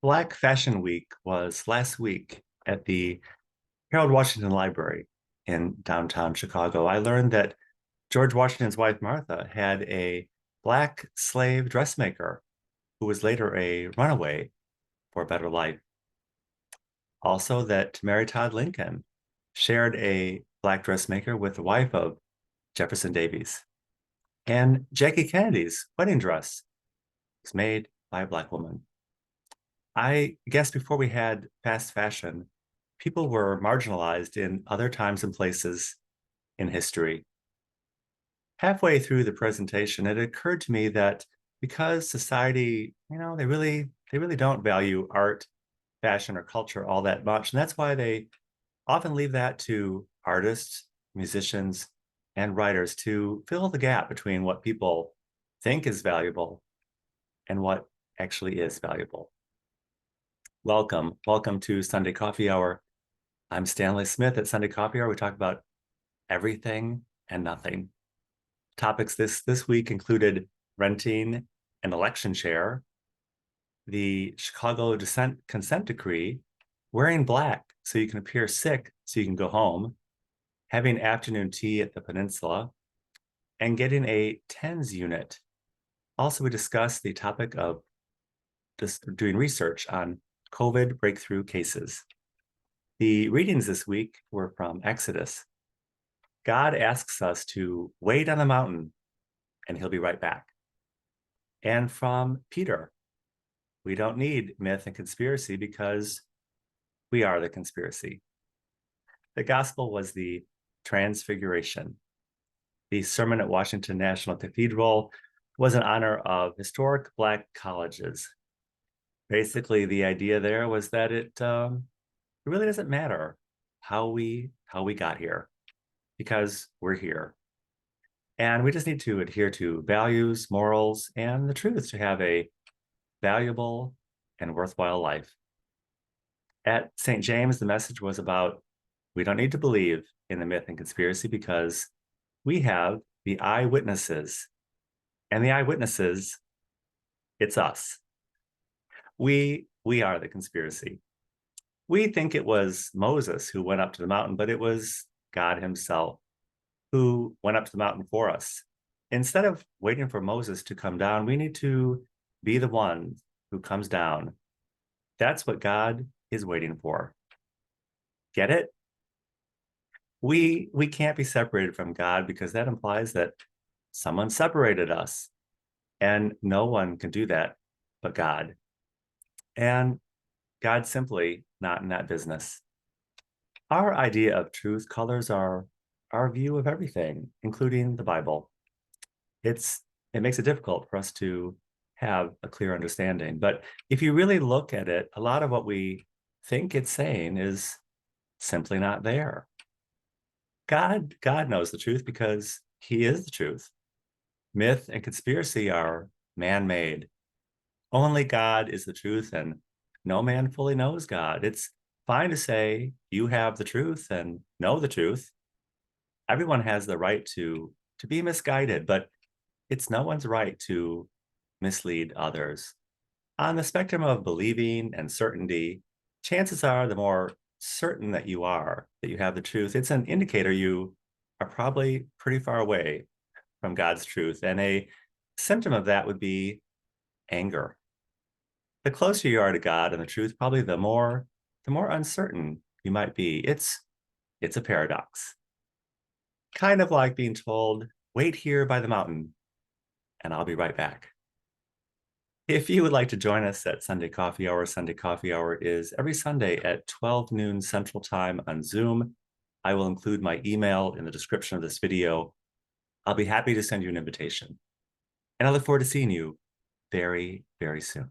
Black Fashion Week was last week at the Harold Washington Library in downtown Chicago. I learned that George Washington's wife, Martha, had a black slave dressmaker who was later a runaway for a better life. Also, that Mary Todd Lincoln shared a black dressmaker with the wife of Jefferson Davis. And Jackie Kennedy's wedding dress was made by a black woman. I guess before we had fast fashion, people were marginalized in other times and places in history. Halfway through the presentation, it occurred to me that because society, they really don't value art, fashion, or culture all that much, and that's why they often leave that to artists, musicians, and writers to fill the gap between what people think is valuable and what actually is valuable. Welcome to Sunday Coffee Hour. I'm Stanley Smith. At Sunday Coffee Hour, we talk about everything and nothing. Topics this week included renting an election chair, the Chicago consent decree, wearing black so you can appear sick so you can go home, having afternoon tea at the Peninsula, and getting a TENS unit. Also, we discussed the topic of just doing research on COVID breakthrough cases. The readings this week were from Exodus. God asks us to wait on the mountain and he'll be right back. And from Peter, we don't need myth and conspiracy because we are the conspiracy. The gospel was the Transfiguration. The sermon at Washington National Cathedral was in honor of historic Black colleges. Basically, the idea there was that it really doesn't matter how we got here because we're here. And we just need to adhere to values, morals, and the truth to have a valuable and worthwhile life. At St. James, the message was about we don't need to believe in the myth and conspiracy because we have the eyewitnesses. And the eyewitnesses, it's us. We are the conspiracy. We think it was Moses who went up to the mountain, but it was God himself who went up to the mountain for us. Instead of waiting for Moses to come down, we need to be the one who comes down. That's what God is waiting for. Get it? We can't be separated from God because that implies that someone separated us. And no one can do that but God. And God's simply not in that business. Our idea of truth colors our view of everything, including the Bible. It makes it difficult for us to have a clear understanding. But if you really look at it, a lot of what we think it's saying is simply not there. God knows the truth because he is the truth. Myth and conspiracy are man-made. Only God is the truth, and no man fully knows God. It's fine to say you have the truth and know the truth. Everyone has the right to be misguided, but it's no one's right to mislead others. On the spectrum of believing and certainty, chances are the more certain that you have the truth, it's an indicator you are probably pretty far away from God's truth. And a symptom of that would be anger. The closer you are to God and the truth, probably the more uncertain you might be. It's a paradox. Kind of like being told, wait here by the mountain and I'll be right back. If you would like to join us at Sunday Coffee Hour is every Sunday at 12 noon Central Time on Zoom. I will include my email in the description of this video. I'll be happy to send you an invitation. And I look forward to seeing you very, very soon.